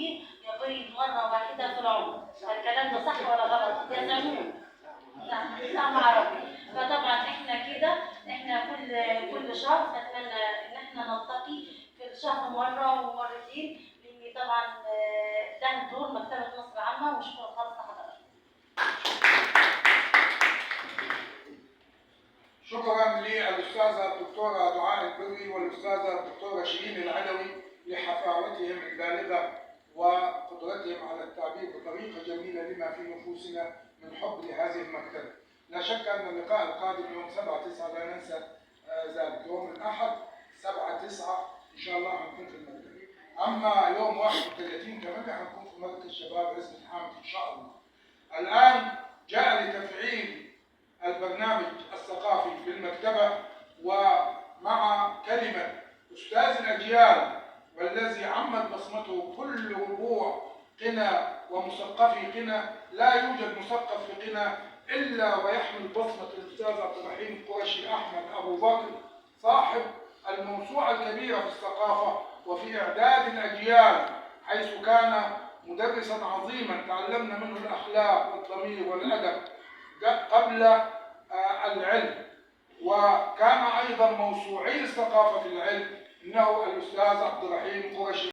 فيه يبيض مرة واحدة في العمر. الكلام ده صح ولا غلط؟ يزعمون. نعم عربي. فطبعا احنا كده كل شهر نتمنى ان احنا نلتقي في الشهر مرة ومرتين، لان طبعا ده دور مكتبة مصر العامة. وشكرا خالص لحضرتك. شكرا للأستاذة الدكتورة دعاء البري والأستاذة الدكتورة شيرين العدوي لحفاوتهم البالغة وقدرتهم على التعبير بطريقة جميلة لما في نفوسنا من حب لهذه المكتبة. لا شك أن اللقاء القادم يوم 7/9 لا ننسى ذلك، يوم الأحد 7/9 إن شاء الله حنكون في المكتبة. أما يوم 31/8 حنكون في مركز شباب عزبة حامد إن شاء الله. الآن جاء لتفعيل البرنامج الثقافي في المكتبة، ومع كلمة أستاذ الأجيال والذي عمت بصمته كل ربوع قنا ومثقفي قنا. لا يوجد مثقف في قنا إلا ويحمل بصمة الأستاذ عبد الرحيم قرشي أحمد أبو بكر، صاحب الموسوعة الكبيرة في الثقافة وفي إعداد الأجيال، حيث كان مدرسا عظيما تعلمنا منه الأخلاق والضمير والأدب قبل العلم، وكان أيضا موسوعي الثقافة في العلم إنه الأستاذ عبد الرحيم قرشي.